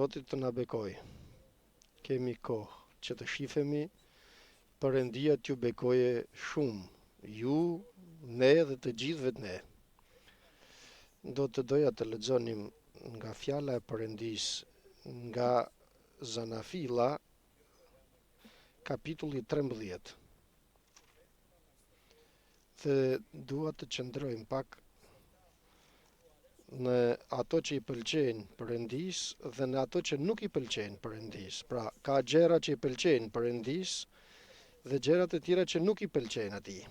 Zotit të na bekoj. Kemi kohë që të shifemi, Perëndia t'ju bekoje shumë, ju, ne dhe të gjithëve të ne. Do të doja të lexonim nga fjala e Perëndisë nga Zanafila, kapitulli 13. Dhe dua të qëndrojmë pak në ato që i pëlqejnë Perëndisë dhe në ato që nuk i pëlqejnë Perëndisë. Pra, ka gjëra që i pëlqejnë Perëndisë dhe gjërat e tjera që nuk i pëlqejnë atij.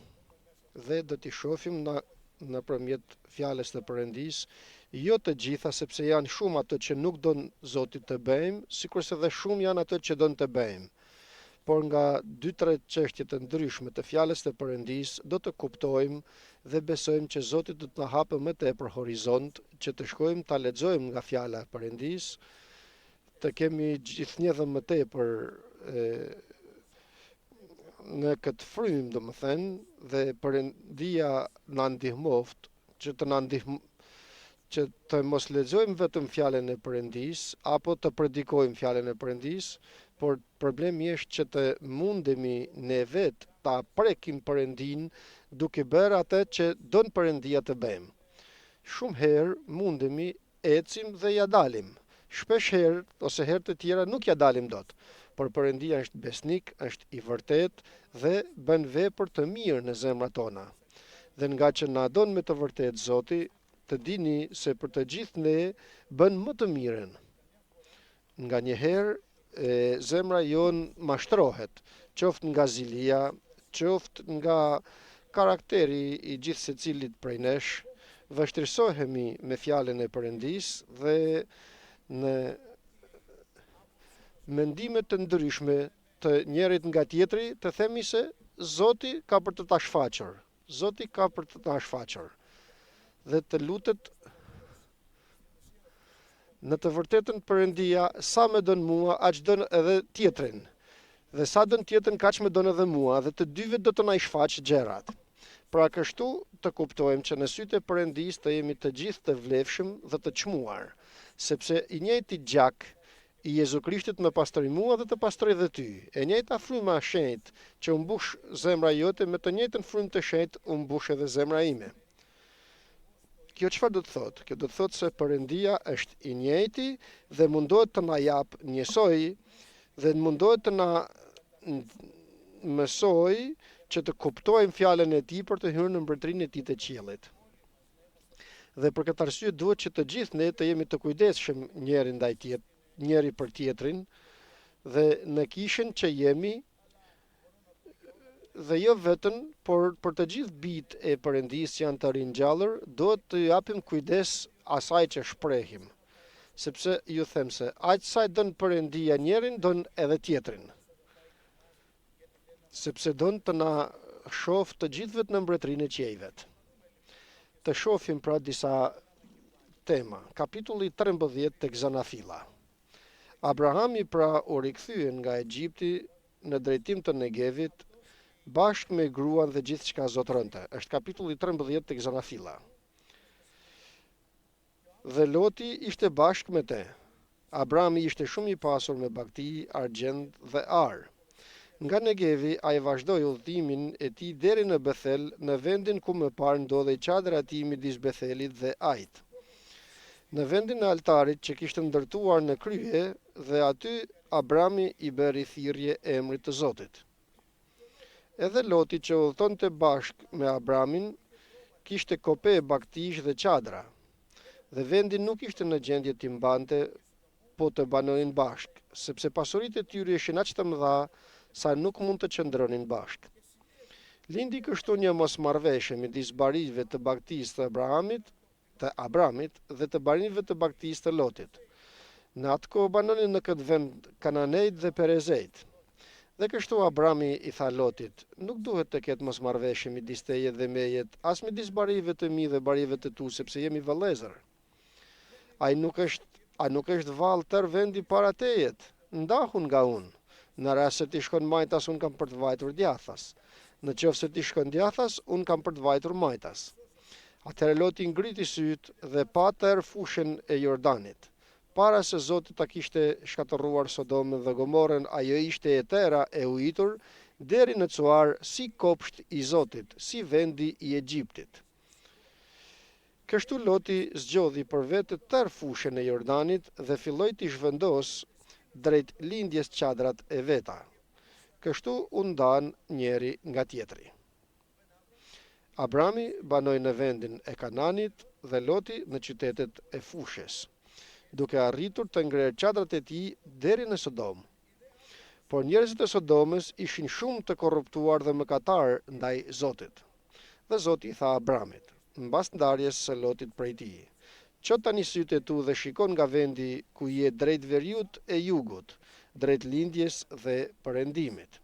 Dhe do t'i shohim nëpërmjet fjalës të Perëndisë, jo të gjitha, sepse janë shumë ato që nuk don Zoti të bëjmë, sikurse dhe shumë janë ato që don të bëjmë. Por nga 2-3 çështje të ndryshme të fjalës të Perëndisë do të kuptojmë dhe besojmë që Zoti do të na hapë më tepër horizont, që të shkojmë ta lexojmë nga fjala e Perëndisë, të kemi gjithnjë dhe më tepër në këtë frym, domethënë, dhe Perëndia na ndihmoft që të mos lexojmë vetëm fjalën e Perëndisë apo të predikojmë fjalën e Perëndisë, por problemi është që të mundemi ne vetë ta prekim Perëndinë duke bërë atë që don Perëndia të bëjmë. Shumë herë mundemi ecim dhe ja dalim. Shpesh herë ose herë të tjera nuk ja dalim dot. Por Perëndia është besnik, është i vërtet dhe bën vepër të mirë në zemrat tona. Dhe nga që na don me të vërtet Zoti, të dini se për të gjithë ne bën më të mirën. Nganjëherë zemra jon mashtrohet, qoftë nga zilia, qoftë nga karakteri i gjithë secilit prej nesh, vështirësohemi me fjalën e Perëndisë dhe në mendime të ndryshme të njërit nga tjetri të themi se Zoti ka për të ta shfaqur. Zoti ka për të ta shfaqur. Dhe të lutet në të vërtetën Perëndia sa më don mua, aq don edhe tjetrin. Dhe sa don tjetrin, kaq më don edhe mua, dhe të dyve do të na i shfaq gjërat. Pra kështu të kuptojmë që në sytë e Perëndisë të jemi të gjithë të vlefshëm dhe të çmuar, sepse i njëjti gjak i Jezu Krishtit më pastroi mua dhe të pastroi dhe ty. E njëjta frymë e shenjtë që u mbush zemra jote, me të njëjtën frymë të shenjtë u mbush edhe zemra ime. Kjo çfarë do të thotë? Kjo do të thotë se Perëndia është i njëjti dhe mundohet të na jap njësoj dhe mundohet të na mësoj që të kuptojmë fjalën e tij për të hyrë në mbretërinë e tij të qiellit. Dhe për këtë arsye duhet që të gjithë ne të jemi të kujdesshëm njëri për tjetrin dhe në kishën që jemi, dhe jo vetëm, por për të gjithë bijtë e Perëndisë janë të ringjallur, duhet të japim kujdes asaj që shprehim. Sepse ju them se aq sa don Perëndia njërin, don edhe tjetrin. Sepse don të na shoh të gjithëve në mbretërinë e qiejve. Të shohim pra disa tema. Kapitulli 13 tek Zanafila. Abrahami pra u rikthyen nga Egjipti në drejtim të Negevit, bashkë me gruan dhe gjithë çka zotëronte. Është kapitulli 13 tek Zanafila. Dhe Loti ishte bashkë me te. Abrahami ishte shumë i pasur me bagti, argjend dhe ar. Nga Negevi ai vazhdoi udhëtimin e tij deri në Bethel, në vendin ku më parë ndodhej çadra e tij midis Bethelit dhe Ajit. Në vendin e altarit që kishte ndërtuar në krye, dhe aty Abrahami i bëri thirrje emrit të Zotit. Edhe Loti që udhëtonte bashkë me Abramin kishte kope, bagtish dhe çadra. Dhe vendi nuk ishte në gjendje t'i mbante, po të banonin bashkë, sepse pasuritë e tyre ishin aq të mëdha sa nuk mund të qëndronin bashkë. Lindi kështu një mosmarrveshje midis barive të bagtisë të Abramit dhe të barive të bagtisë të Lotit. Në atë kohë banonin në këtë vend Kananejt dhe Perezejt. Dhe kështu Abrami i tha Lotit, nuk duhet të ketë mosmarrveshje midis teje dhe meje, as midis barive të mi dhe barive të tu, sepse jemi vëllezër. A nuk është vallë tër vendi para tejet? Ndahun nga unë. Në rast se ti shkon majtas, unë kam për të vajtur djathas. Në qoftë se ti shkon djathas, unë kam për të vajtur majtas. Atëherë Loti ngriti syt dhe pa tër fushën e Jordanit. përpara se Zoti ta kishte shkatërruar Sodomën dhe Gomorën, ajo ishte e tëra e ujitur deri në Cuar si kopsht i Zotit, si vendi i Egjiptit. Kështu Loti zgjodhi për vetë tërë fushën e Jordanit dhe filloi t'i zhvendos drejt lindjes çadrat e veta. Kështu u ndan njeri nga tjetri. Abrami banoi në vendin e Kananit dhe Loti në qytetet e fushës, duke arritur të ngrer çadrat e tij deri në Sodom. Por njerëzit e Sodomës ishin shumë të korruptuar dhe mëkatar ndaj Zotit. Dhe Zoti i tha Abramit, mbas ndarjes së Lotit prej tij: "Ço tani sytë e tu dhe shikon nga vendi ku je drejt veriut e jugut, drejt lindjes dhe perëndimit.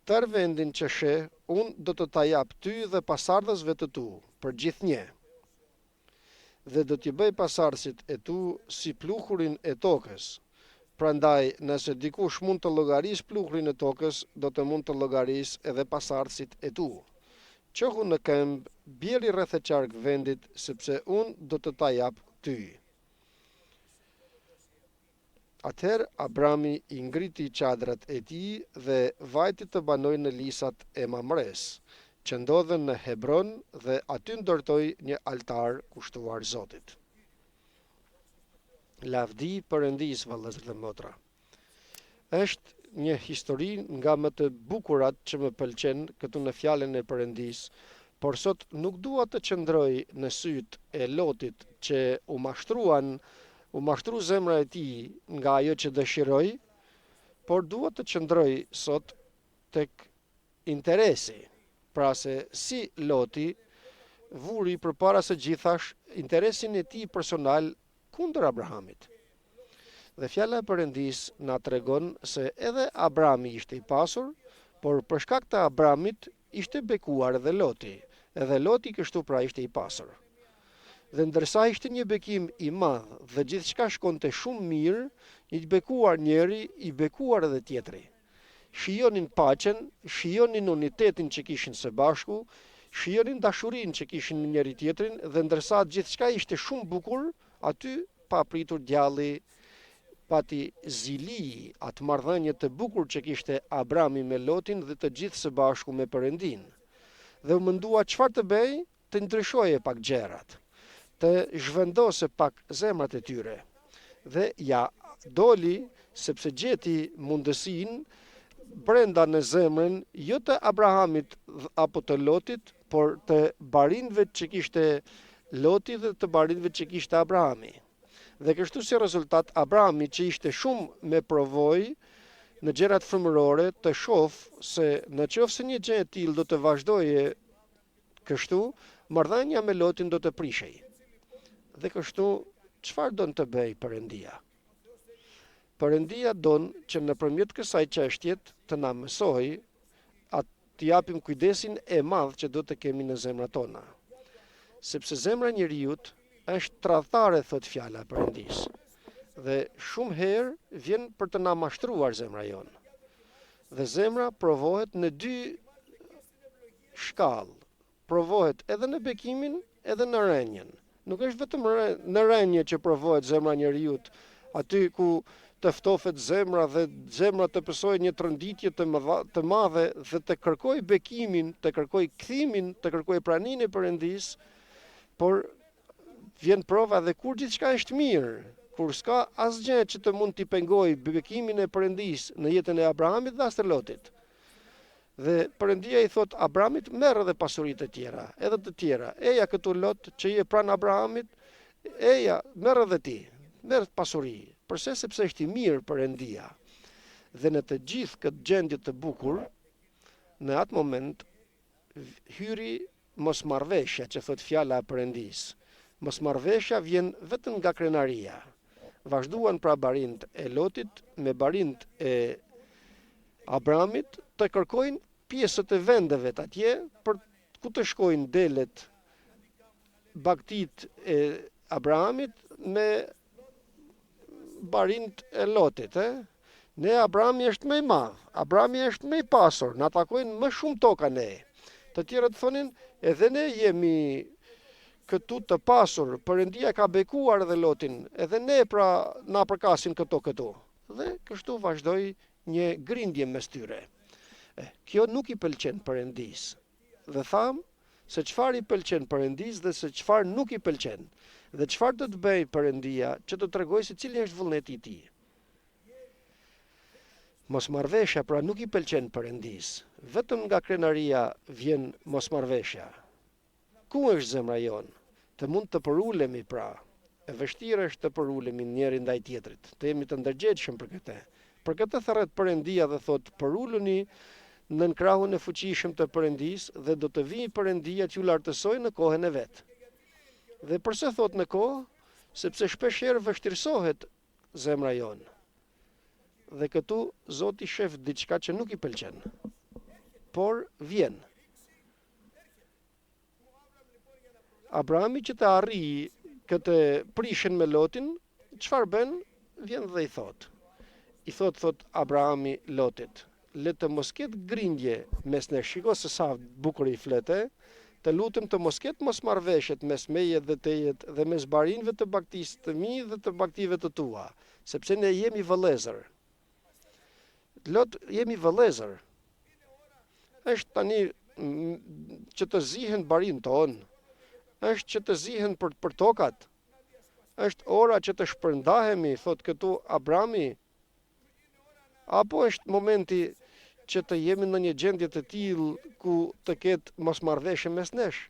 Tër vendin që sheh, unë do të ta jap ty dhe pasardhësve të tu, për gjithnjë. Dhe do t'i bëj pasardhësit e tu si pluhurin e tokës. Prandaj, nëse dikush mund të llogarisë pluhurin e tokës, do të mund të llogarisë edhe pasardhësit e tu. Qohu në këmbë, bjeri rreth e qark vendit, sepse unë do të ta jap ty." Atëherë Abrami i ngriti çadrat e tij dhe vajti të banoj në lisat e Mamres, që ndodhen në Hebron, dhe aty ndërtoi një altar kushtuar Zotit. Lavdi Perëndis, vëllezër dhe motra. Është një histori nga më të bukurat që më pëlqen këtu në fjalën e Perëndis, por sot nuk dua të qëndroj në syt e Lotit që u mashtru zemra e tij nga ajo që dëshiroi, por dua të qëndroj sot tek interesi, pra se si Loti vuri përpara së gjithash interesin e tij personal kundër Abrahamit. Dhe fjala e Perëndis na tregon se edhe Abrami ishte i pasur, por për shkak të Abramit ishte bekuar edhe Loti. Edhe Loti kështu pra ishte i pasur. Dhe ndërsa ishte një bekim i madh dhe gjithçka shkonte shumë mirë, i bekuar njeri, i bekuar edhe tjetri. Shijonin paqen, shijonin unitetin që kishin së bashku, shijonin dashurinë që kishin në njëri tjetrin, dhe ndërsa gjithçka ishte shumë bukur, aty papritur djalli pati zili, atë marrëdhënie të bukur që kishte Abrami me Lotin dhe të gjithë së bashku me Perëndin. Dhe u mendua çfarë të bëj, të ndryshoje pak gjërat, të zhvendose pak zemrat e tyre. Dhe ja doli, sepse gjeti mundësinë brenda në zemrën jo të Abrahamit apo të Lotit, por të barinëve që kishte Loti dhe të barinëve që kishte Abrahami. Dhe kështu si rezultat, Abrahami, që ishte shumë me provojë në gjërat frymërore, të shoh se në qoftë se një gjë e tillë do të vazhdoje kështu, marrëdhënia me Lotin do të prishej. Dhe kështu, çfarë don të bëj Perëndia? Perëndia don që nëpërmjet kësaj çështjet të na mësojë të japim kujdesin e madh që do të kemi në zemrat tona. Sepse zemra e njeriut është tradhtare, thot fjala e Perëndis. Dhe shumë herë vjen për të na mashtruar zemra jonë. Dhe zemra provohet në dy shkallë. Provohet edhe në bekimin, edhe në rënjen. Nuk është vetëm në rënje që provohet zemra e njeriut, aty ku të ftofet zemra dhe zemra të pësojë një tronditje të madhe dhe të kërkoj bekimin, të kërkoj kthimin, të kërkoj praninë e Perëndis, por vjen prova dhe kur gjithçka është mirë, kur s'ka asgjë që të mund t'i pengojë bekimin e Perëndis në jetën e Abrahamit dhe as të Lotit. Dhe Perëndia i thot Abramit, merr edhe pasuritë e tjera, edhe të tjera. Eja këtu Lot që je pranë Abrahamit, eja, merr edhe ti, merr pasuri. Përse? Sepse është i mirë Perëndia. Dhe në të gjithë këtë gjendje të bukur, në atë moment hyri mosmarrveshja që thot fjala e Perëndis. Mosmarrveshja vjen vetëm nga krenaria. Vazhduan pra barinët e Lotit me barinët e Abramit të kërkojnë pjesët e vendeve të atje për ku të shkojnë delet bagtit e Abrahamit me barinët e Lotit. Ne Abrami është më i madh, Abrami është më i pasur, na takojnë më shumë toka ne. Të tjerët thonin, edhe ne jemi këtu të pasur, Perëndia ka bekuar edhe Lotin, edhe ne pra na përkasin këtu. Dhe kështu vazhdoi një grindje mes tyre. Kjo nuk i pëlqen Perëndis. Dhe tham se çfarë i pëlqen Perëndis dhe se çfarë nuk i pëlqen. Dhe çfarë do të bëjë Perëndia që të tregojë se cili është vullneti i tij. Mosmarrveshja pra nuk i pëlqen Perëndis. Vetëm nga krenaria vjen mosmarrveshja. Ku është zemra jonë? Të mund të përulemi pra. E vështirë është të përulemi njëri ndaj tjetrit. Të jemi të ndërgjegjshëm për këtë. Për këtë thërret Perëndia dhe thot përuluni nën krahun e fuqishëm të Perëndis dhe do të vijë Perëndia që ju lartësoj në kohën e vet. Dhe përse thot në kohë? Sepse shpeshherë vështirësohet zemra jonë. Dhe këtu Zoti shef diçka që nuk i pëlqen. Por vjen. Abrahami që të arrijë këtë prishjen me Lotin, çfarë bën? Vjen dhe i thot. I thot Abrahami Lotit, le të mos ketë grindje mes ne, shiko se sa bukur i flete, të lutem të mos ketë mosmarrveshjet mes meje dhe tejet dhe mes barinëve të baktisë të mi dhe të baktive të tua, sepse ne jemi vëllezër. Lot, jemi vëllezër. Është tani që të zihen barinë tonë, është që të zihen për tokat, është ora që të shpërndahemi, thot këtu Abrahami, apo është momenti që të jemi në një gjendje të tillë ku të ketë mosmarrveshje mes nesh.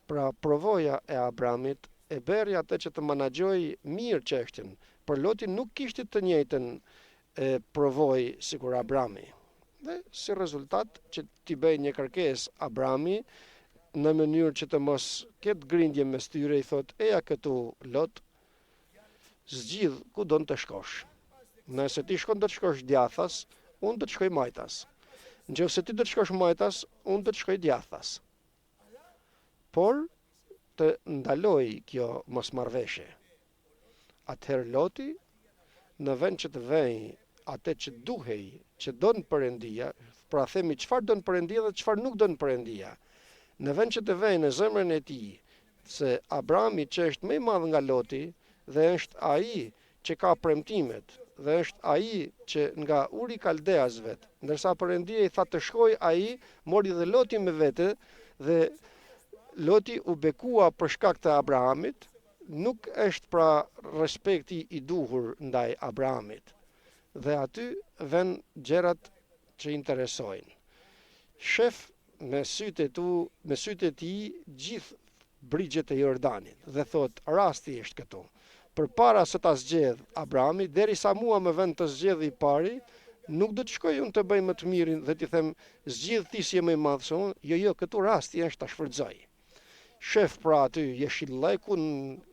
Pra provoja e Abrahamit e bëri atë që të menaxhoi mirë çështjen. Por Loti nuk kishte të njëjtën provojë sikur Abrahami. Dhe si rezultat që t'i bëj një kërkesë Abrahami në mënyrë që të mos ketë grindje mes tyre, i thot, eja këtu Lot, zgjidh ku do të shkosh. Nëse ti shkon do të shkosh djathas, unë do të shkoj majtas. Nëse ti do të shkosh majtas, unë do të shkoj djathas. Por të ndaloj kjo mosmarrveshje. Atëherë Loti, në vend që të vej atë që duhej, që don Perëndia, pra themi çfarë don Perëndia dhe çfarë nuk don Perëndia. Në vend që të vej në zemrën e tij, se Abrahami që është më i madh nga Loti dhe është ai që ka premtimet, dhe është ai që nga uri Kaldeasve, ndërsa Perëndia i tha të shkoj ai, mori dhe Loti me vete dhe Loti u bekua për shkak të Abrahamit, nuk është pra respekti i duhur ndaj Abrahamit. Dhe aty vën gjërat që interesojnë. Shef me sytë e tij gjithë brigjet e Jordanit dhe thot, rasti është këtu. Përpara se ta zgjedh Abrahami, derisa mua më vën të zgjedh i pari, nuk do të shkoj unë të bëj më të mirin dhe t'i them zgjidh ti si më i madh se unë. Jo, këtu rasti është ta shfrytëzoj. Shef pra aty jeshillekun,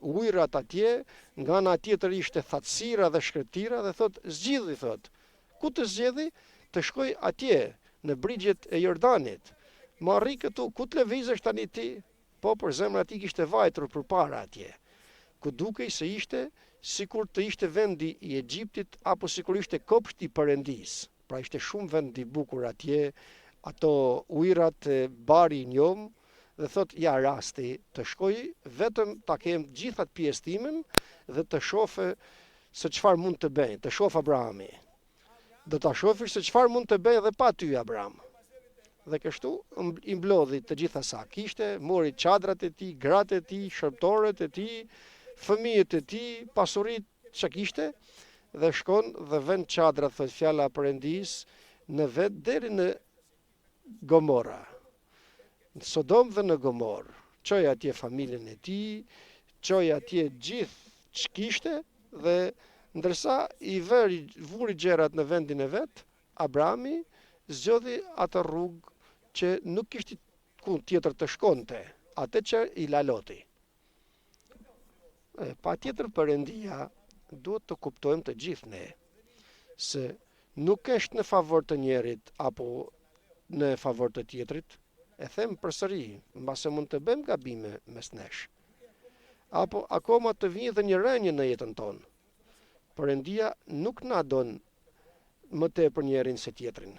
ujrat atje, nga ana tjetër ishte thatësira dhe shkretira dhe thot zgjidhi thot. Ku të zgjedhi? Të shkoj atje në brigjet e Jordanit. Më arri këtu, ku të lëvizesh tani ti? Po për zemra ti kishte vajtur përpara atje. Ku dukej se ishte sikur të ishte vendi i Egjiptit apo sikur ishte kopshti i Perëndis. Pra ishte shumë vend i bukur atje, ato ujrat e bari i njom, dhe thot ja rasti të shkoj vetëm ta kem gjithat pjesëtimin dhe të shofe se çfarë mund të bëj, të shoh Abrahami. Do ta shofish se çfarë mund të bëj edhe pa ty Abraham. Dhe kështu i mblodhi të gjitha sa kishte, mori çadrat e tij, gratë e tij, shërptorët e tij, fëmijët e tij, pasuritë që kishte dhe shkon dhe vën çadrat thot fjala e Perëndis në vet deri në Gomora. Në Sodom dhe në Gomor. Çoi atje familjen e tij, çoi atje gjithë ç'kishte dhe ndërsa i vuri gjërat në vendin e vet, Abrahami zgjodhi atë rrugë që nuk kishte ku tjetër të shkonte, atë që i la Loti. Patjetër Perëndia duhet të kuptojmë të gjithë ne se nuk është në favor të njerit apo në favor të tjetrit. E them përsëri, mbase mund të bëjmë gabime mes nesh. Apo akoma të vijë dhe një rënje në jetën tonë. Perëndia nuk na don më tepër njërin se tjetrin.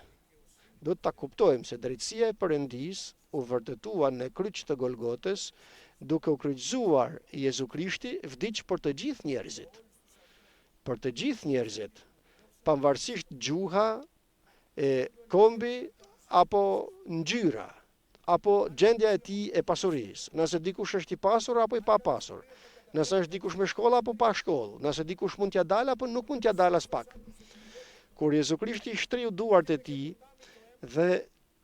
Do të ta kuptojmë se drejtësia e Perëndis u vërtetua në kryq të Golgotës, duke u kryqëzuar Jezu Krishti vdiq për të gjithë njerëzit. Për të gjithë njerëzit, pavarësisht gjuha, kombi apo ngjyra, apo gjendja e tij e pasurisë. Nëse dikush është i pasur apo i pa pasur, nëse është dikush me shkollë apo pa shkollë, nëse dikush mund t'ja dalë apo nuk mund t'ja dalë as pak. Kur Jezu Krishti shtriu duart e tij dhe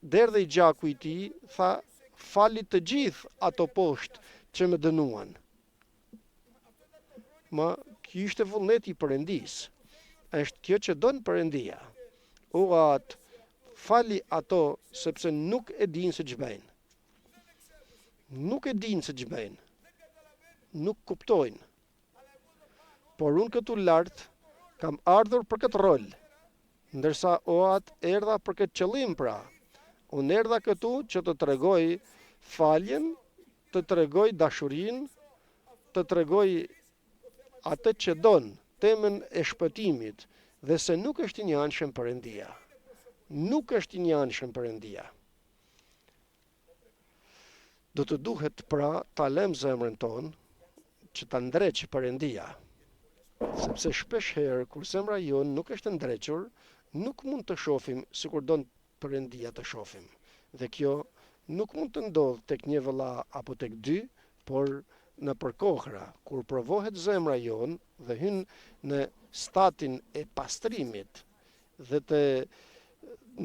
derdhej gjaku i tij, tha, fali të gjithë ato poshtë që më dënuan. Ma ky ishte vullneti i Perëndis. Është kjo që don Perëndia. U atë fali ato sepse nuk e dinë se ç'bëjnë. Nuk e dinë se ç'bëjnë. Nuk kuptojnë. Por unë këtu lart kam ardhur për këtë rol, ndërsa oat erdha për këtë qëllim pra. Unë erdha këtu që të tregoj faljen, të tregoj dashurinë, të tregoj atë që don, temën e shpëtimit, dhe se nuk është i njanshëm Perëndia. Nuk është i njanshëm Perëndia. Do të duhet pra ta lëm zemrën tonë që ta ndreqë Perëndia. Sepse shpesh herë kur zemra jonë nuk është ndrequr, nuk mund të shohim sikur don Perëndia të shohim. Dhe kjo nuk mund të ndodhë tek një vëlla apo tek dy, por në përkohra kur provohet zemra jonë dhe hyn në statin e pastrimit dhe të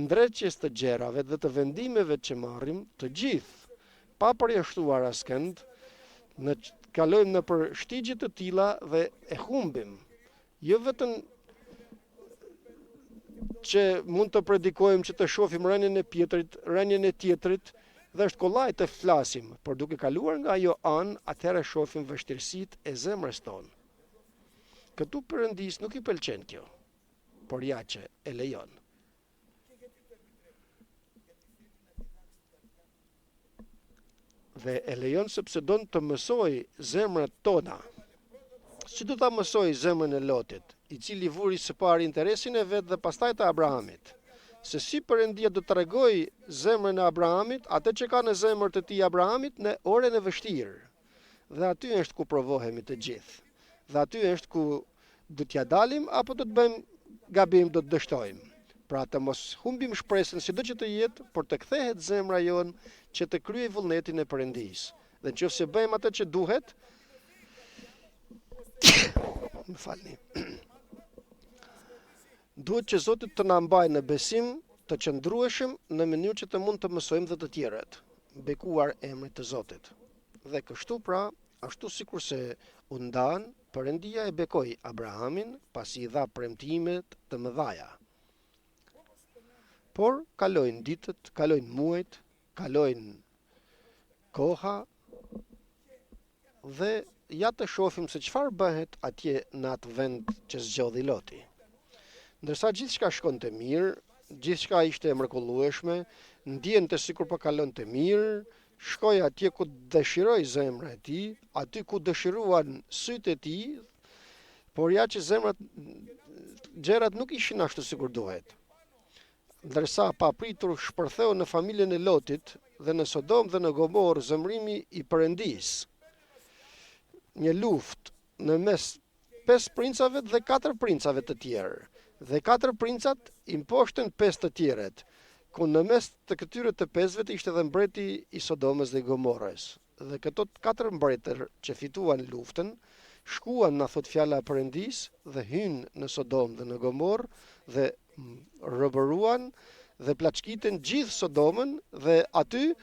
ndreqjes të gjerave dhe të vendimeve që marrim, të gjithë, pa përjashtuar askënd, kalojmë në për shtigje të tilla dhe e humbim. Jo vetëm që mund të predikojmë që të shohim rënien e tjetrit, dhe është kollaj të flasim, por duke kaluar nga ajo anë, atëherë shohim vështirësitë e zemrës tonë. Këtu Perëndis nuk i pëlqen kjo, por ja që e lejon. Dhe e lejon sepse don të mësoj zemrat tona. Si do ta mësoj zemrën e Lotit, i cili vuri së pari interesin e vet dhe pastaj të Abrahamit. Se si Perëndia do të tregoj zemrën e Abrahamit, atë që ka në zemër të tij Abrahamit në orën e vështirë. Dhe aty është ku provohemi të gjithë. Dhe aty është ku do t'ja dalim apo do të bëjmë gabim, do të dështojmë. Pra të mos humbim shpresën sido që të jetë, por të kthehet zemra jonë që të kryej vullnetin e Perëndisë. Dhe nëse bëjmë atë që duhet, më falni. Duhet që Zoti të na mbajë në besim të qëndrueshëm në mënyrë që të mund të mësojmë dhe të tjerët, bekuar emrit të Zotit. Dhe kështu pra, ashtu sikurse u ndan, Perëndia e bekoi Abrahamin pasi i dha premtimet të mëdhaja. Por kalojnë ditët, kalojnë muajt, kalojnë koha dhe ja të shohim se çfarë bëhet atje në atë vend që zgjodhi Loti. Ndërsa gjithçka shkonte mirë, gjithçka ishte e mrekullueshme, ndjente sikur po kalonte mirë, shkoi atje ku dëshiroi zemra e tij, aty ku dëshiruan sytë e tij, por ja që gjërat nuk ishin ashtu sikur duhet. Ndërsa papritur shpërtheu në familjen e Lotit dhe në Sodom dhe në Gomor zemrimi i Perëndisë. Një luftë në mes 5 princave dhe 4 princave të tjerë. Dhe 4 princat i mposhtën 5 të tjerët, ku në mes të këtyre të 5-ve ishte edhe mbreti i Sodomës dhe Gomorës. Dhe këto 4 mbretër që fituan luftën, shkuan na thot fjala e Perëndisë dhe hynë në Sodom dhe në Gomorë dhe robëruan dhe plaçkitën gjithë Sodomën dhe aty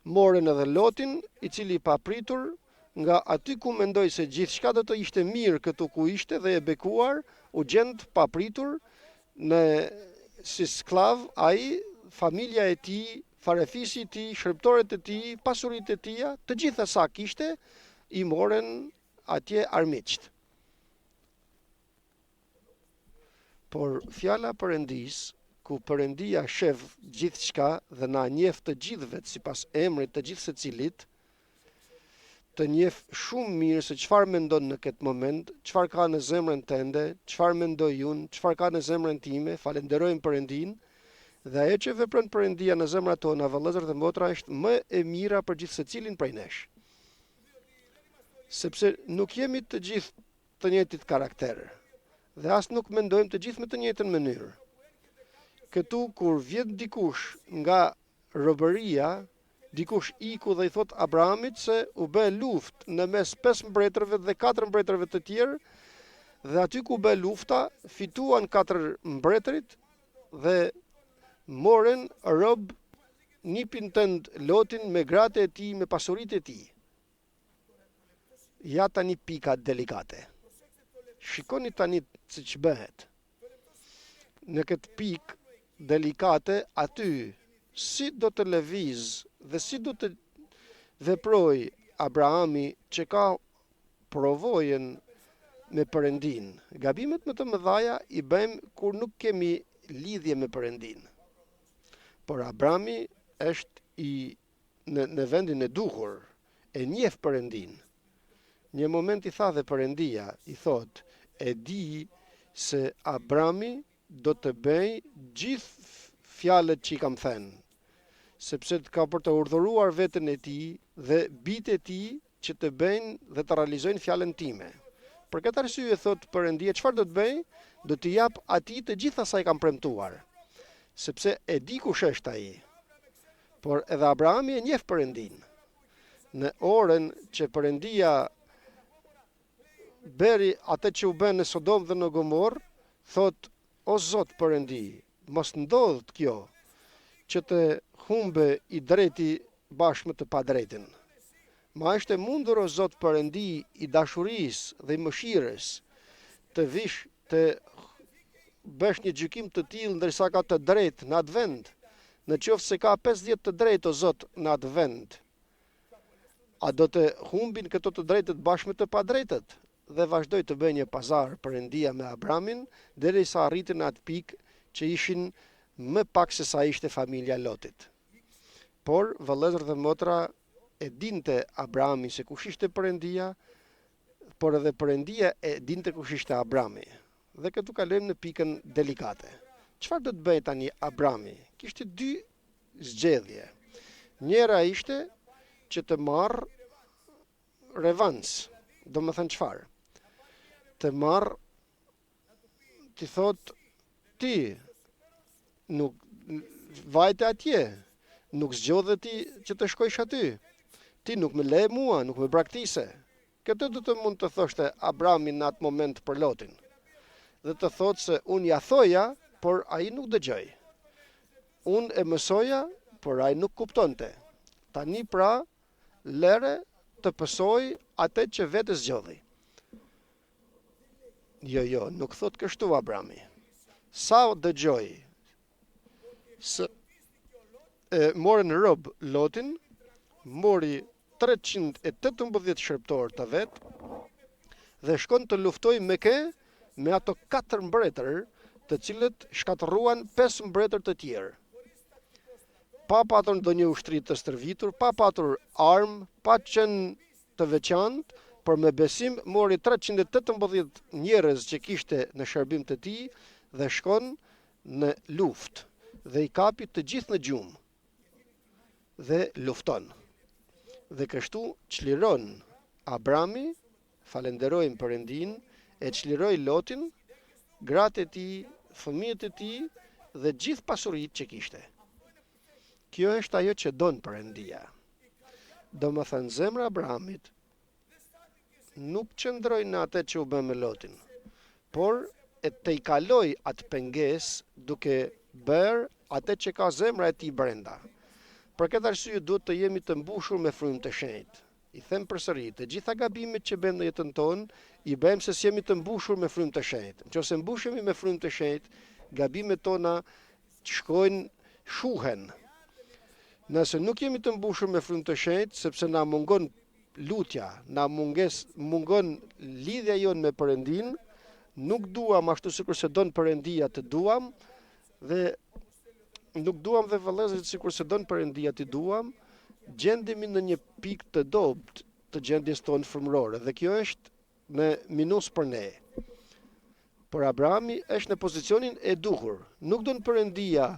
morën edhe Lotin, i cili pa pritur, nga aty ku mendoi se gjithçka do të ishte mirë këtu ku ishte dhe e bekuar, u gjend pa pritur si sklav ai, familja e tij, farefisi i tij, shërptorët e tij, pasuritë e tija, të gjitha sa kishte, i morën atje armiqt. Por fjala Perëndis, ku Perëndia shef gjithçka dhe na njeh të gjithëve sipas emrit të gjithë secilit, të njeh shumë mirë se çfarë mendon në këtë moment, çfarë ka në zemrën tënde, çfarë mendoj unë, çfarë ka në zemrën time, falenderojmë Perëndin Dhe ajo që vepron Perëndia në zemrat tona, vëllezër dhe motra, është më e mira për gjithë secilin prej nesh. Sepse nuk jemi të gjithë të njëjtit karakter, dhe as nuk mendojmë të gjithë me të njëjtën mënyrë. Këtu kur vjen dikush nga robëria, dikush iku dhe i thot Abrahamit se u bë luftë në mes 5 mbretërve dhe 4 mbretërve të tjerë, dhe aty ku bë lufta, fituan 4 mbretërit dhe morën rob nipin tënd Lotin me gratë e tij, me pasuritë e tij. Ja tani pika delikate. Shikoni tani se që bëhet. Në këtë pikë delikate, aty si do të lëviz dhe si do të veproj Abrahami që ka provojën me Perëndin. Gabimet më të mëdha i bëjmë kur nuk kemi lidhje me Perëndin. Por Abrahami është në vendin e duhur, e njeh Perëndin. Një moment i tha dhe Perëndia, i thot, e di se Abrahami do të bëj gjithë fjalët që i kam thënë, sepse të ka për të urdhëruar veten e tij dhe bijtë e tij që të bëjnë dhe të realizojnë fjalën time. Për këtë arsye thot Perëndia, çfarë do të bëj? Do t'i jap atij të gjitha sa i kam premtuar, sepse e di kush është ai. Por edhe Abrahami e njeh Perëndin. Në orën që Perëndia beri atë që u bën në Sodom dhe në Gomor, thot, o Zot Perëndi, mos ndodh kjo që të humbe i drejti bashkë me të padrejtin. Ma është e mundur, o Zot Perëndi i dashurisë dhe i mëshirës, të vish të bësh një gjykim të tillë ndërsa ka të drejtë në atë vend, në qoftë se ka 50 të drejtë, o Zot, në atë vend. A do të humbin këto të drejtët bashkë me të padrejtët? Dhe vazhdoi të bëjë një pazar Perëndia me Abramin, derisa arritën në atë pikë që ishin më pak se sa ishte familja Lotit. Por vëllezër dhe motra, e dinte Abrami se kush ishte Perëndia, por edhe Perëndia e dinte kush ishte Abrami. Dhe këtu kalojmë në pikën delikate. Çfarë do të bëjë tani Abrami? Kishte 2 zgjedhje. Njëra ishte që të marrë revanš. Do më thënë çfarë? Të marrë, ti thot, ti nuk vajte atje, nuk zgjodhe ti që të shkojsh aty, ti nuk më le mua, nuk më braktise. Këtë do të mund të thoshte Abrami në atë moment për Lotin, dhe të thot se unë ja thoja, por ai nuk dëgjoj. Unë e mësoja, por ai nuk kuptonte. Tani pra, lere të pësoj atë që vetë zgjodhi. Jo, nuk thot kështu Abrami. Sa dëgjoj se morën rob Lotin, mori 318 shërptor të vetë dhe shkon të luftoj me ato 4 mbretër, të cilët shkatërruan 5 mbretër të tjerë. Pa patur ndonjë ushtri të stërvitur, pa patur armë, pa qenë të veçantë, por me besim mori 318 njerëz që kishte në shërbim të tij dhe shkon në luftë dhe i kapi të gjithë në gjumë dhe lufton. Dhe kështu çliron Abrami, falenderojmë Perëndin, e çliroi Lotin, gratë e tij, fëmijët e tij dhe gjithë pasuritë që kishte. Kjo është ajo që don Perëndia. Domethënë zemra e Abrahamit nuk qëndroi në atë që u bë me Lotin, por e të i kaloi atë pengesë duke bërë atë që ka zemra e tij brenda. Për këtë arsye duhet të jemi të mbushur me frymë të shenjtë. I them përsëri, të gjitha gabimet që bëjmë në jetën tonë, i bëjmë se jemi të mbushur me frymë të shenjtë. Nëse mbushemi me frymë të shenjtë, gabimet tona shuhen. Nëse nuk jemi të mbushur me frymë të shenjtë, sepse na mungon lutja, na mungon lidhja jonë me Perëndin, nuk duam ashtu sikur se don Perëndia të duam, dhe nuk duam dhe vëllezërit sikur se don Perëndia të duam, gjendemi në një pikë të dobët të gjendjes tonë frymërore, dhe kjo është në minus për ne. Por Abrahami është në pozicionin e duhur, nuk don Perëndia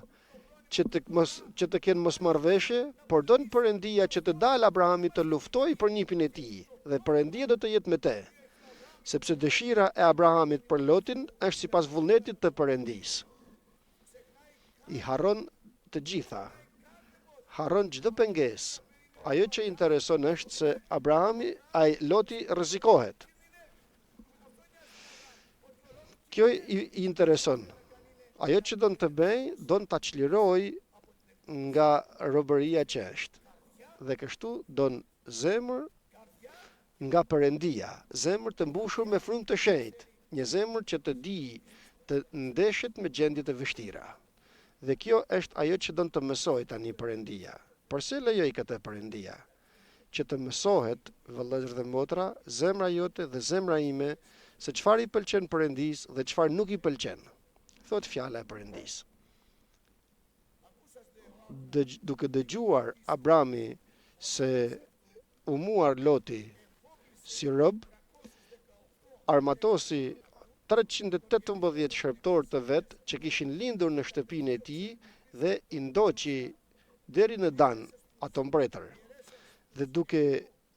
që të kenë mosmarrveshje, por don Perëndia që të dalë Abrahami të luftojë për nipin e tij, dhe Perëndia do të jetë me te, sepse dëshira e Abrahamit për Lotin është sipas vullnetit të Perëndisë. I harron të gjitha, harron çdo pengesë. Ajo që intereson është se Loti rrezikohet. Kjo i intereson. Ajo që don të bëj, don ta çliroj nga robëria që është. Dhe kështu don zemër nga Perëndia, zemër të mbushur me frymë të shenjtë, një zemër që të di të ndeshet me gjendje të vështira. Dhe kjo është ajo që don të mësoj tani Perëndia. Përse lejoj këtë Perëndia? Që të mësohet, vëllezër dhe motra, zemra jote dhe zemra ime, se çfarë i pëlqen Perëndisë dhe çfarë nuk i pëlqen. Thot fjala e Perëndisë. Duke dëgjuar Abrami se u muar Loti si rob, armatosi 318 shërptor të vet që kishin lindur në shtëpinë e tij dhe i ndoqi deri në Dan ato mbretër. Dhe duke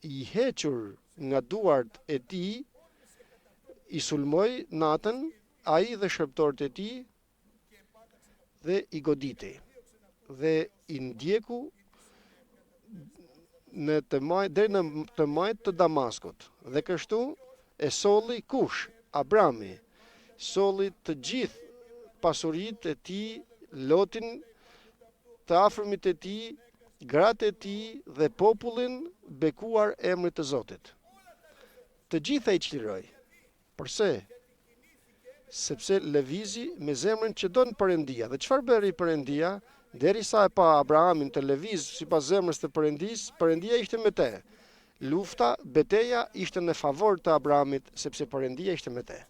i hequr nga duart e tij, i sulmoi natën ai dhe shërptorët e tij dhe i goditi dhe i ndjeku deri në të majt të Damaskut. Dhe kështu e solli kush? Abrami. Solli të gjithë pasuritë e tij, Lotin, të afërmit e tij, gratë e tij dhe popullin bekuar emrit të Zotit. Të gjitha i çliroi. Përse? Sepse lëvizi me zemrën që don Perëndia. Dhe çfarë bëri Perëndia? Derisa e pa Abrahamin të lëviz sipas zemrës të Perëndisë, Perëndia ishte me te. Lufta, betejë ishte në favor të Abrahamit, sepse Perëndia ishte me te.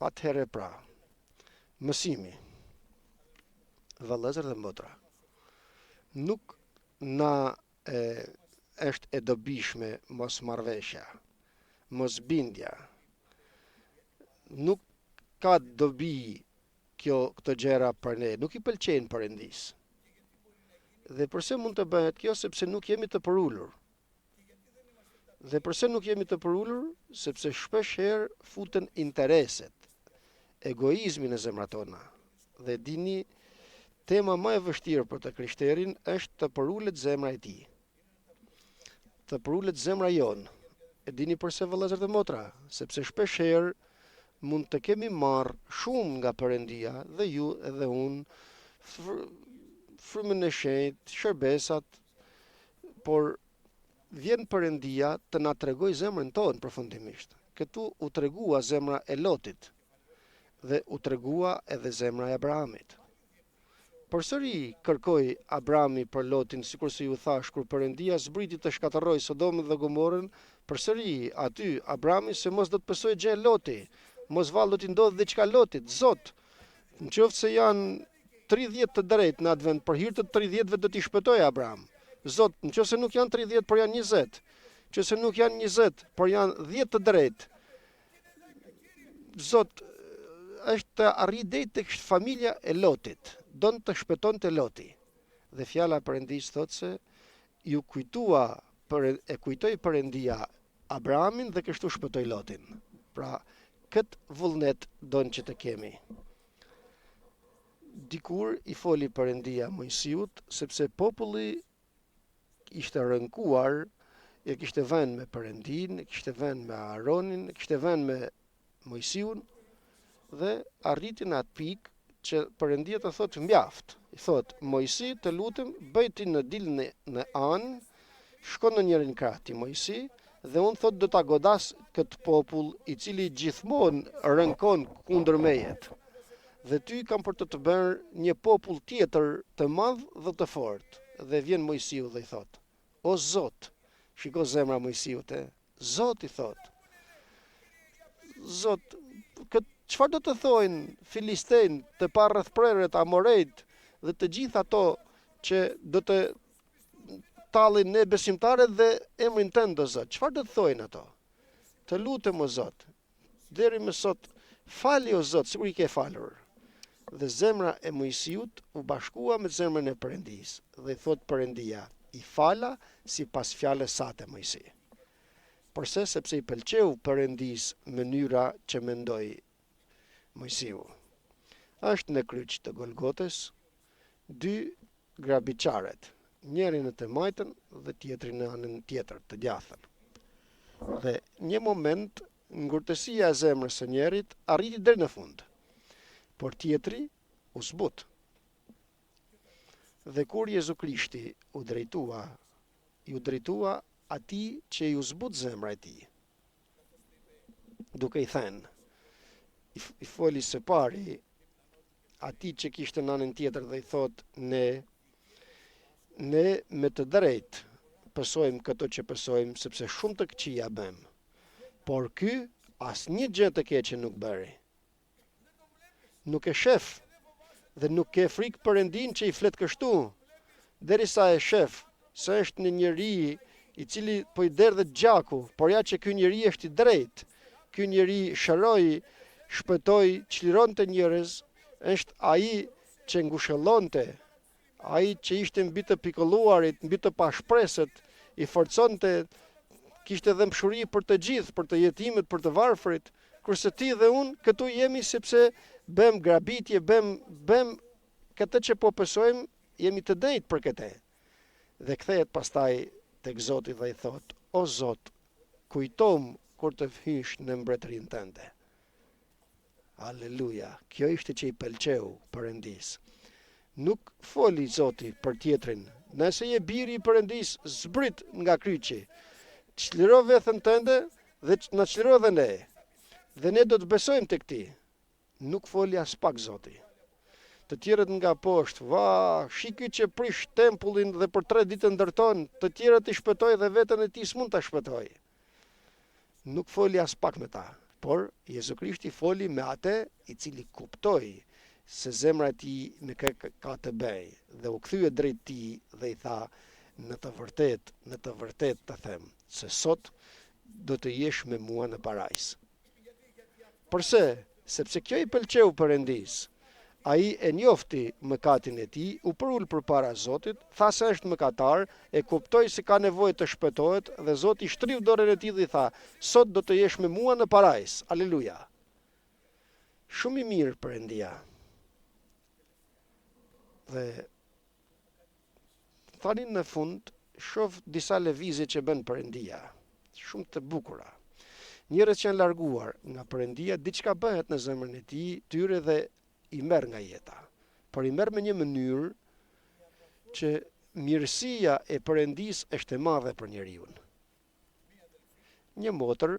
Atëherë pra, mësimi, vëllezër dhe motra, nuk na është e dobishme mosmarrveshja, mosbindja. Nuk ka dobi këto gjëra për ne, nuk i pëlqejnë Perëndisë. Dhe përse mund të bëhet kjo? Sepse nuk jemi të përulur. Dhe përse nuk jemi të përulur? Sepse shpesh herë futen intereset, egoizmi në zemrat tona. Dhe dini, tema më e vështirë për të krishterin është të përulet zemra e tij. Të përulet zemra jonë. E dini përse, vëllezër dhe motra? Sepse shpesh herë mund të kemi marrë shumë nga Perëndia, dhe ju edhe unë, frymën e shenjtë, shërbesat, por vjen Perëndia të na tregoj zemrën tonë përfundimisht. Këtu u tregua zemra e Lotit dhe u tregua edhe zemra e Abrahamit. Përsëri kërkoi Abrami për Lotin, sikur se ju thash, kur Perëndia zbriti të shkatërrojë Sodomën dhe Gomorën, përsëri aty Abrami se mos do të pësoj gjë Loti, mos vallë do t'i ndodhë diçka Lotit. Zot, nëse janë 30 të drejtë në atë vend, për hir të 30-ve do t'i shpëtoj Abraham. Zot, nëse nuk janë 30, por janë 20, nëse nuk janë 20, por janë 10 të drejtë. Zot, është të arrijë deri tek familja e Lotit, don të shpëtonte Loti. Dhe fjala e Perëndisë thotë se ju kujtoi Perëndia Abrahamin dhe kështu shpëtoi Lotin. Pra, këtë vullnet don që të kemi. Dikur i foli Perëndia Mojsiut, sepse populli ishte rënkuar, e kishte vënë me Perëndin, e kishte vënë me Aronin, e kishte vënë me Mojsiun, dhe arritin atë pikë që Perëndia të thotë mjaft. I thotë, Mojsi, të lutem, bëj ti në dil në anë, shko në njërin krah ti Mojsi, dhe unë thot do ta godas këtë popull i cili gjithmonë rënkon kundër mejet. Dhe ty kam për të bërë një popull tjetër të madh dhe të fortë. Dhe vjen Mojsiu dhe i thot, o Zot, shiko zemra Mojsiut, Zot i thot, Zot, çfarë do të thojnë Filistejnë, të parrethprerët, Amorejt dhe të gjithë ato që do të tallin ne besimtarët dhe emrin tënd, o Zot. Çfarë do të thojnë ato? Të lutem, o Zot, deri më sot fali, o Zot, sikur i ke falur. Dhe zemra e Mojsiut u bashkua me zemrën e Perëndis, dhe i thot Perëndia, i fala sipas fjalës sate Mojsi. Përse? Sepse i pëlqeu Perëndis mënyra që mendoi Mojsiu. Është në kryq të Golgotës dy grabiçaret, njëri në të majtën dhe tjetri në anën tjetër të djathtë. Dhe një moment ngurtësia e zemrës së njerit arriti deri në fund, por tjetri u zbut. Dhe kur Jezu Krishti u drejtua atij që i u zbut zemra e tij, duke i thënë, i foli së pari atij që kishte në anën tjetër dhe i thot, ne me të drejtë pësojmë këto që pësojmë, sepse shumë të këqija bëm, por ky asnjë gjë të keqe nuk bëri. Nuk e shef dhe nuk ke frikë Perëndin që i flet kështu, derisa e shef se është një njeri i cili po i derdhet gjaku, por ja që ky njeri është i drejtë, ky njeri shëroi, shpëtoi, çlironte njerëz, është ai që ngushëllonte, ai që ishte mbi të pikolluarit, mbi të pashpresët, i forconte, kishte dhe mshuri për të gjithë, për të jetimët, për të varfrit, kurse ti dhe unë këtu jemi sepse bëm grabitje, bëm këtë që po pësojmë, jemi të drejtë për këtë. Dhe kthehet pastaj tek Zoti dhe i thot, o Zot, kujtom kur të hysh në mbretërinë tënde. Aleluja, kjo ishte që i pëlqeu Perëndis. Nuk foli Zoti për tjetrin, nëse je biri i Perëndis, zbrit nga kryqi, çliro veten tënde dhe na çliro dhe ne do të besojmë tek ti. Nuk foli as pak Zoti. Të tjerët nga poshtë, shiki që prish tempullin dhe për 3 ditë ndërton, të tjerët i shpëtoi dhe veten e tij s'mund ta shpëtoi. Nuk foli as pak me ta, por Jezu Krishti foli me atë i cili kuptoi se zemra e tij me kë ka të bëj, dhe u kthye drejt tij dhe i tha, në të vërtet të them, se sot do të jesh me mua në parajs. Përse? Sepse kjo i pëlqeu Perëndis. Ai e njofti mëkatin e tij, u përul përpara Zotit, tha se është mëkatar, e kuptoi se ka nevojë të shpëtohet dhe Zoti shtriu dorën e tij dhe i tha, sot do të jesh me mua në parajs. Aleluja. Shumë i mirë Perëndia. Dhe tani në fund shoh disa lëvizje që bën Perëndia, shumë të bukura. Njerëz që janë larguar nga Perëndia, diçka bëhet në zemrën e tij, tyre dhe i merr nga jeta. Por i merr me një mënyrë që mirësia e Perëndis është e madhe për njeriu. Një motër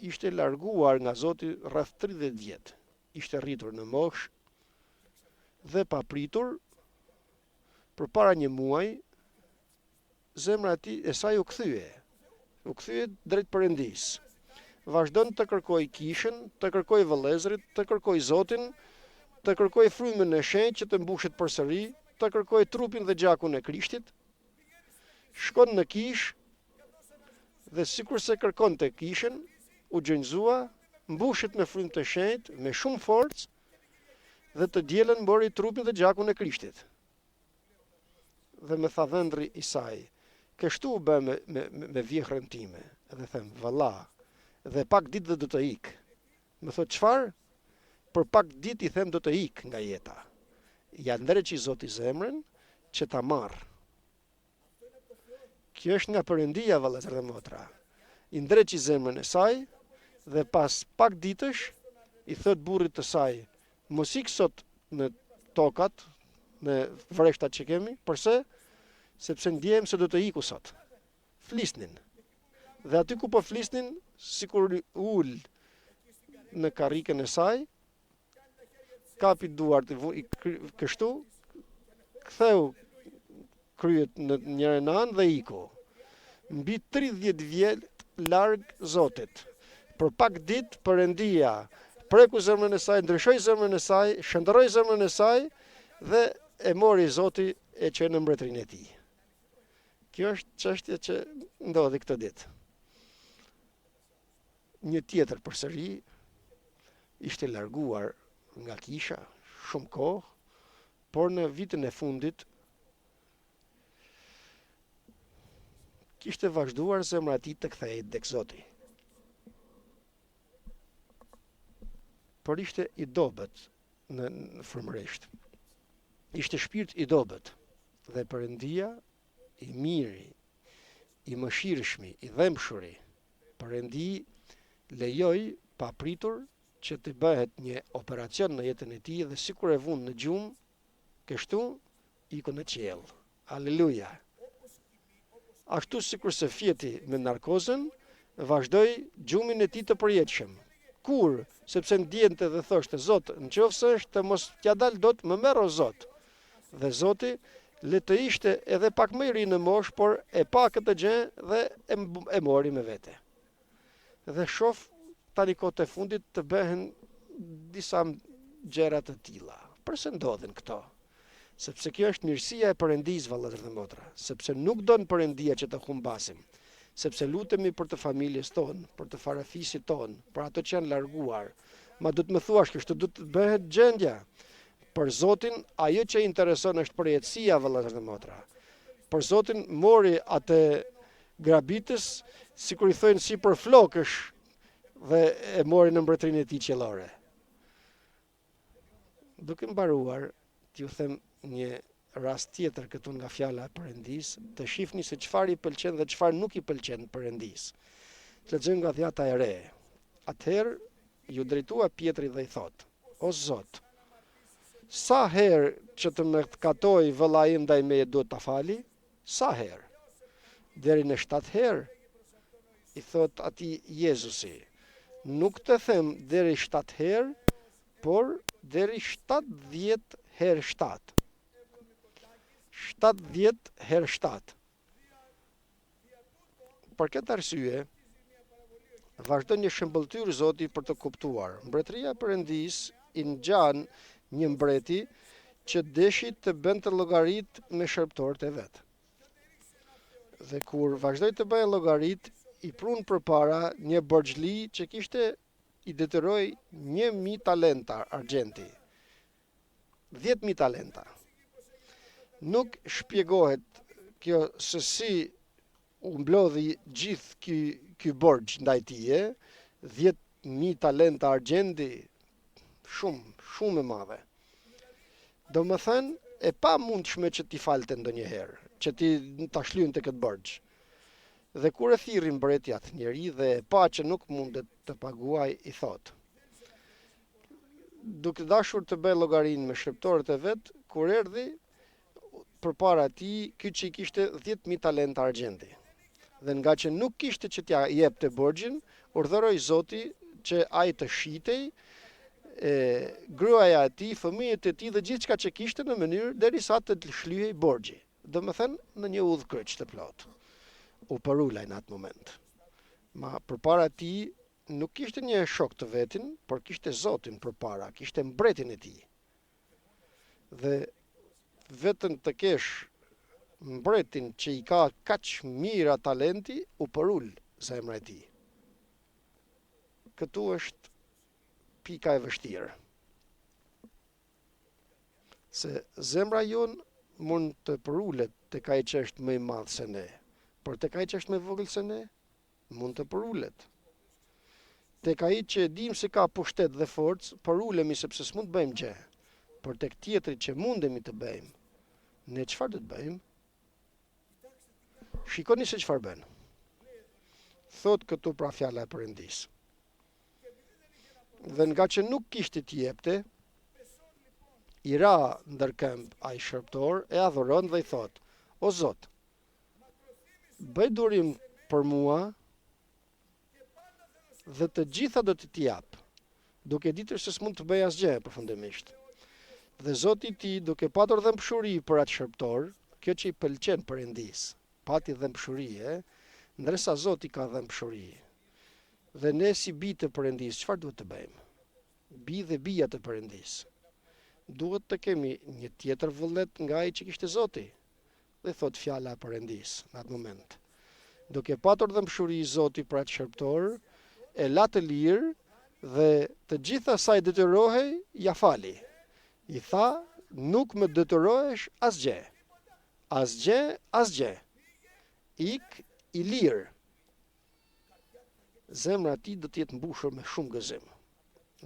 ishte larguar nga Zoti rreth 30 vjet. Ishte rritur në moshë dhe papritur, përpara një muaji, zemra e saj u kthye drejt Perëndis. Vazhdon të kërkoj kishën, të kërkoj vëllezërit, të kërkoj Zotin, të kërkoj frymën e shenjtë që të mbushet përsëri, të kërkoj trupin dhe gjakun e Krishtit. Shkon në kishë dhe sikurse kërkonte kishën, u gjunjëzua, mbushet me frymë të shenjtë, me shumë forcë, dhe të dielën mbori trupin dhe gjakun e Krishtit. Dhe më tha dhëndri i saj, kështu u bë me vjehrën time, dhe them, valla, dhe pak ditë dhe do të ik. Më thot, çfarë? Për pak ditë i them do të ik nga jeta. Ja ndreqi Zoti zemrën që ta marr. Kjo është nga Perëndia, vëllezër dhe motra. I ndreqi zemrën e saj dhe pas pak ditësh i thot burrit të saj, mos ik sot në tokat, në vreshtat që kemi, përse? Sepse ndjehem se do të iku sot. Flisnin. Dhe aty ku po flisnin, sikur ul në karrikën e saj, kapi duart kështu, ktheu kryet në njërin anë dhe iku. Mbi 30 vjet larg Zotit. Për pak ditë Perëndia preku zemrën e saj, ndryshoi zemrën e saj, shëndëroi zemrën e saj dhe e mori Zoti e çoi në mbretërinë e tij. Kjo është çështja që ndodhi këtë ditë. Një tjetër përsëri ishte larguar nga kisha, shumë kohë, por në vitin e fundit kishte vazhduar zemra e tij të kthehej tek Zoti. Por ishte i dobët në frymërisht. Ishte shpirt i dobët dhe Perëndia i miri, i mëshirshmi, i dhemshuri. Perëndi lejoi papritur që të bëhet një operacion në jetën e tij dhe sikur e vun në gjumë, kështu iku në qiell. Aleluja. Ashtu sikur se fjeti me narkozën vazhdoi gjumin e tij të përjetshëm. Kur, sepse ndjente dhe thoshte, Zot, nëse është të mos t'ja dal dot, më merr o Zot. Dhe Zoti le të ishte edhe pak më i ri në moshë, por e pa këtë gjë dhe e mori me vete. Dhe shoh tani kohët e fundit të bëhen disa gjëra të tilla. Përse ndodhin këto? Sepse kjo është mirësia e Perëndisë, vëllezër dhe motra, sepse nuk don Perëndia që të humbasim, sepse lutemi për të familjes tonë, për të farafisit tonë, për ato që janë larguar. Ma do të më thuash, kështu do të bëhet gjendja. Për Zotin, ajo që intereson është përjetësia, vëllezër dhe motra. Për Zotin mori atë grabitës, sikur i thojnë si për flokësh, dhe e mori në mbretërinë e tij qiellore. Duke mbaruar, t'ju them një rast tjetër këtu nga fjala e Perëndisë, të shihni se çfarë i pëlqen dhe çfarë nuk i pëlqen Perëndisë. Të lexojmë nga Dhjata e Re. Atëherë ju drejtua Pietri dhe i thot: O Zot, sa herë që të më katoj vëlla im ndaj meje duhet ta fali? Sa herë? Deri në 7 herë? I thot atij Jezusi: Nuk të them deri 7 herë, por deri 70 herë 7. 70 herë 7. Për këtë arsye, vazhdon një shëmbëltyr Zoti për të kuptuar. Mbretëria e Perëndisë i ngjan një mbreti që deshi të bënte llogarit me shërbëtorët e vet. Dhe kur vazhdoi të bëjë llogarit, i prun përpara një borxhli që kishte i detyroi 1000 talenta argjenti. 10.000 talenta. Nuk shpjegohet kjo se si u mblodhi gjithë ky borxh ndaj tije, 10.000 talenta argjendi, shumë e madhe. Do më thënë, e pa mundshme që t'i falte ndonjëherë, që ta shlynte këtë borxh. Dhe kur e thirri mbreti atë njeri dhe e pa që nuk mundet të paguaj, i thot: duke dashur të bëj llogarinë me shërbëtorët e vet, kur erdhi përpara tij, ky që i kishte 10.000 talenta argjendi. Dhe nga që nuk kishte që t'ja jepte borxhin, urdhëroi Zoti që ai të shitej gruaja e tij, fëmijët e tij dhe gjithçka që kishte në mënyrë derisa të shlyhej borxhi. Domethënë në një udhkryq të plot. U përulaj në atë moment. Ma përpara tij nuk kishte një shok të vetin, por kishte Zotin përpara, kishte mbretin e tij. Dhe vetëm të kesh mbretin që i ka kaq mira talenti, u përul zemra e tij. Këtu është pika e vështirë. Se zemra jon mund të përulet tek ai që është më i madh se ne, por tek ai që është më i vogël se ne, mund të përulet. Tek ai që dim se ka pushtet dhe forcë, përulemi sepse s'mund të bëjmë gjë. Por tek tjetri që mundemi të bëjmë, ne çfarë do të bëjmë? Shikoni se çfarë bën. Thot këtu pra fjala e Perëndisë. Dhe nga që nuk kishte t'i jepte, i ra ndërkëmb ai shërbëtor, e adhuron dhe i thot: O Zot, bëj durim për mua dhe të gjitha do t'i jap, duke ditur se s'mund të bëj asgjë përfundimisht. Dhe Zoti i tij, duke patur dëmshuri për atë shërbëtor, kjo që i pëlqen Perëndisë, pati dëmshuri, ndërsa Zoti ka dëmshuri. Dhe ne si bijtë të Perëndisë, çfarë duhet të bëjmë? Bij dhe bija të Perëndisë. Duhet të kemi një tjetër vullnet nga ai që kishte Zoti. Dhe thot fjala e Perëndisë në atë moment. Duke patur dëmshuri Zoti për atë shërbëtor, e la të lirë dhe të gjitha sa i detyrohej, ja fali. I tha, nuk më detyrohesh asgjë. Asgjë. Ik i lirë. Zemra e tij do të jetë mbushur me shumë gëzim.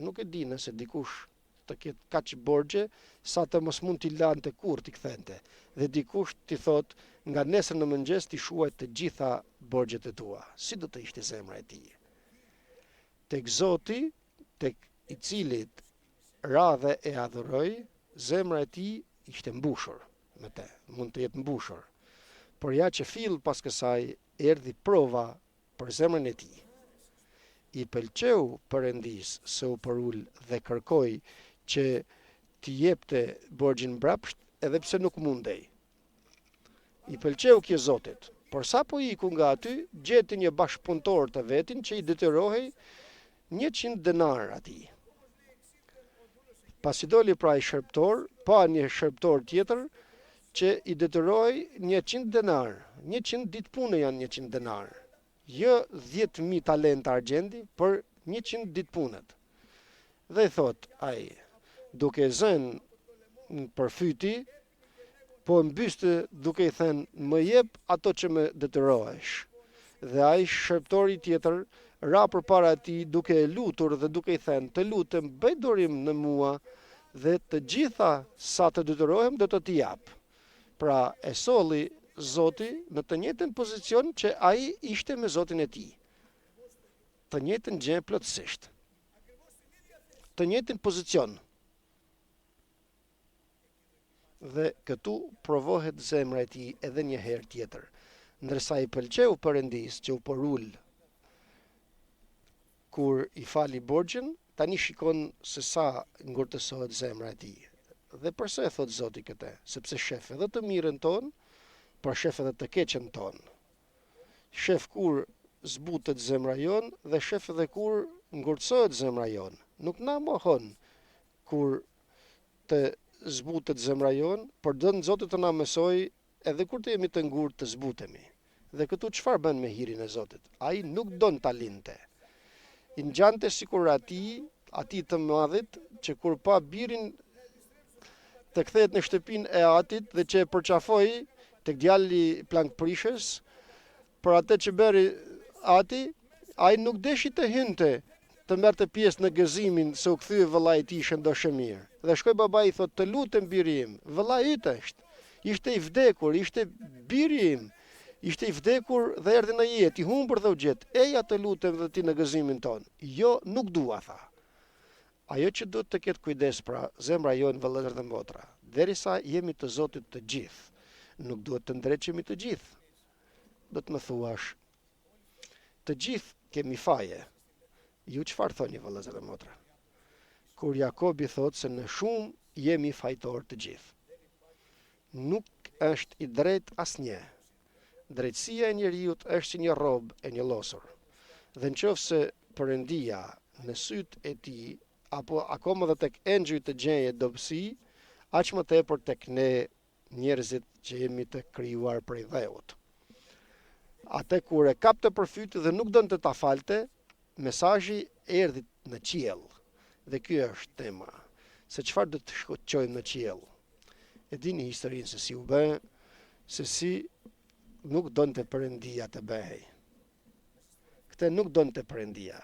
Nuk e di nëse dikush të ketë kaq borxhe sa të mos mund t'i lante kurrë t'i kthente, dhe dikush t'i thot nga nesër në mëngjes t'i shuaj të gjitha borxhet e tua. Si do të ishte zemra e tij? Tek Zoti, tek i cili ra dhe e adhuroi, zemra e tij ishte mbushur me të, mund të jetë mbushur. Por ja që fill pas kësaj erdhi prova për zemrën e tij. I pëlqeu Perëndis se u përul dhe kërkoi që t'i jepte borxhin mbrapsht edhe pse nuk mundej. I pëlqeu kjo Zotit, por sa po iku nga aty, gjeti një bashkëpunëtor të vetin që i detyrohej 100 denar atij. Pasi doli pra i shërptor, pa një shërptor tjetër që i detyrohej 100 denar. 100 ditë pune janë 100 denar. Jo 10.000 talenta argjendi, për 100 ditë punët. Dhe i thot ai, duke zënë në përfyti, po mbyste duke i thënë, më jep ato që më detyrohesh. Dhe ai shërptori tjetër ra përpara atij duke e lutur dhe duke i thënë, të lutem bëj dorim në mua dhe të gjitha sa të detyrohem do të t'i jap. Pra e solli Zoti në të njëjtën pozicion që ai ishte me Zotin e tij. Të njëjtën gjë plotësisht. Të njëjtën pozicion. Dhe këtu provohet zemra e tij edhe një herë tjetër. Ndërsa i pëlqeu Perëndis që u porul kur i fali borxhin, tani shikon se sa ngurtësohet zemra e tij. Dhe përse e thot Zoti këtë? Sepse shef edhe të mirën tonë, por shef edhe të keqen tonë. Shef kur zbutet zemra jon dhe shef edhe kur ngurtësohet zemra jon. Nuk na mohon kur të zbutet zemra jon, por don Zoti të na mësoj edhe kur të jemi të ngurtë të zbutemi. Dhe këtu çfarë bën me hirin e Zotit? Ai nuk don ta linte. I ngjante sikur ati të madhit që kur pa birin të kthehet në shtëpinë e atit dhe që e përqafoi tek djali plankprishës, për atë që bëri ati, ai nuk deshi të hynte të merrte pjesë në gëzimin se u kthye vëllai i tij shëndoshë mirë. Dhe shkoi babai i thot, të lutem biri im, vëllai yt është. Ishte i vdekur, ishte biri im. Ishte i vdekur dhe erdhi në jetë, i humbur dhe u gjet. Eja të lutem dhe ti në gëzimin ton. Jo, nuk dua, tha. Ajo që duhet të ketë kujdes pra zemra jonë, vëllezër dhe motra, derisa jemi të Zotit të gjithë, nuk duhet të ndreqemi të gjithë. Do të më thuash, të gjithë kemi faje. Ju çfarë thoni, vëllezër dhe motra? Kur Jakobi thot se në shumë jemi fajtor të gjithë. Nuk është i drejt asnjë. Drejtësia e njeriut është si një robë e një losur. Dhe nëse Perëndia në sytë e tij apo akoma dhe tek engjëjt të gjeje dobësi, aq më tepër tek ne njerëzit që jemi të krijuar prej dheut. Atë kur e kapte përfyti dhe nuk donte ta falte, mesazhi erdhi në qiell. Dhe ky është tema. Se çfarë do të shkojmë në qiell? E dini historinë se si u bë, se si nuk donte Perëndia të bëhej. Këtë nuk donte Perëndia.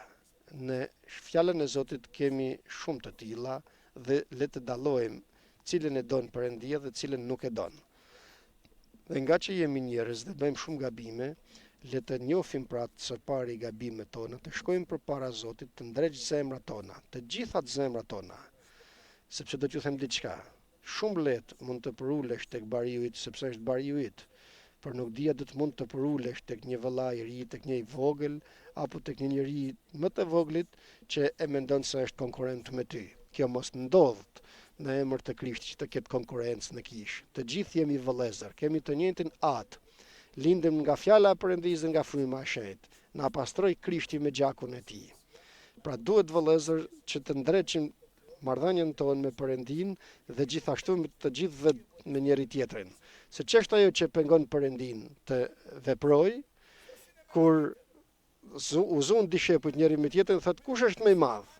Në fjalën e Zotit kemi shumë të tilla dhe le të dallojmë cilën e don Perëndia dhe cilën nuk e don. Dhe nga që jemi njerëz dhe bëjmë shumë gabime, le të njohim pra së pari gabimet tona, të shkojmë përpara Zotit, të ndreq zemrat tona, të gjithat zemrat tona. Sepse do t'ju them diçka, shumë lehtë mund të përulesh tek bariu yt sepse është bariu yt, por nuk dia do të mund të përulesh tek një vëllai i ri, tek një i vogël apo tek një njeri më të voglit që e mendon se është konkurrent me ty. Kjo mos ndodh në emër të Krishtit që të ketë konkurrencë në kish. Të gjithë jemi vëllezër, kemi të njëjtin atë. Lindëm nga fjala e Perëndisë dhe nga fryma e shenjtë. Na pastroi Krishti me gjakun e tij. Pra duhet vëllezër që të ndreqim marrëdhënien tonë me Perëndin dhe gjithashtu me të gjithë dhe me njëri tjetrin. Se ç'është ajo që pengon Perëndin të veproj, kur u zon dishepujt njëri me tjetrin, thotë kush është më i madh?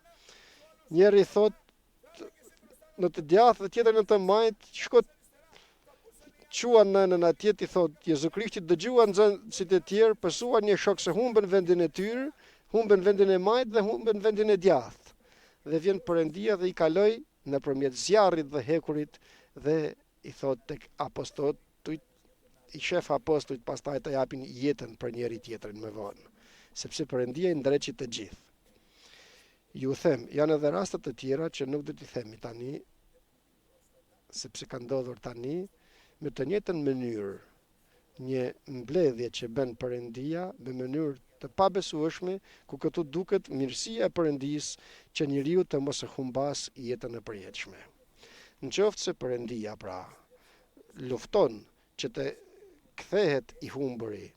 Njeri thot në të djathtë dhe tjetër në të majt, shko quan nënën atje, i thot Jezu Krishtit, dëgjuan nxënësit e tjerë, pësuan një shok se humben vendin e tyre, humben vendin e majt dhe humben vendin e djathtë. Dhe vjen Perëndia dhe i kaloi nëpërmjet zjarrit dhe hekurit dhe i thot tek apostolët, i shef apostujt pastaj të japin jetën për njëri tjetrin më vonë, sepse Perëndia i ndreqi të gjithë. Ju them, janë edhe raste të tjera që nuk do t'i themi tani, sepse ka ndodhur tani me të njëjtën mënyrë, një mbledhje që bën Perëndia me mënyrë të pabesueshme, ku këtu duket mirësia e Perëndisë që njeriu të mos e humbas jetën e përjetshme. Nëse Perëndia pra lufton që të kthehet i humburi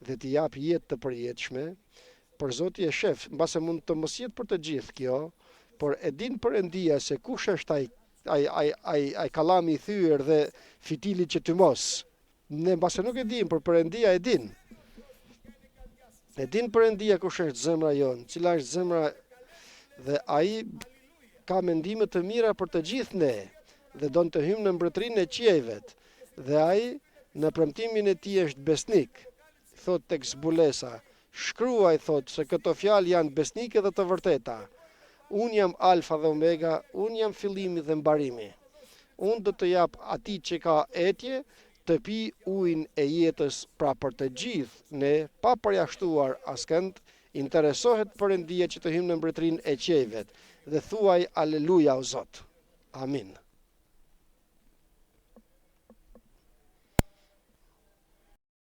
dhe t'i jap jetë të përjetshme, për Zoti e shef, mbase mund të mos jetë për të gjithë kjo, por e din Perëndia se kush është ai kallami i thyer dhe fitili që ty mos. Ne mbase nuk e dim, por Perëndia e din. E din Perëndia kush është zemra jonë, cila është zemra, dhe ai ka mendime të mira për të gjithë ne, dhe don të hyjmë në mbretërinë e qiejvet. Dhe ai në premtimin e tij është besnik. Thot tek zbulesa, shkruaj thot se këto fjalë janë besnike dhe të vërteta. Unë jam alfa dhe omega, unë jam fillimi dhe mbarimi. Unë do të jap atij që ka etje të pi ujin e jetës, pra për të gjithë ne, pa përjashtuar askënd, interesohet Perëndia që të hyjmë në mbretërinë e qiejvet dhe thuaj aleluja o Zot. Amin.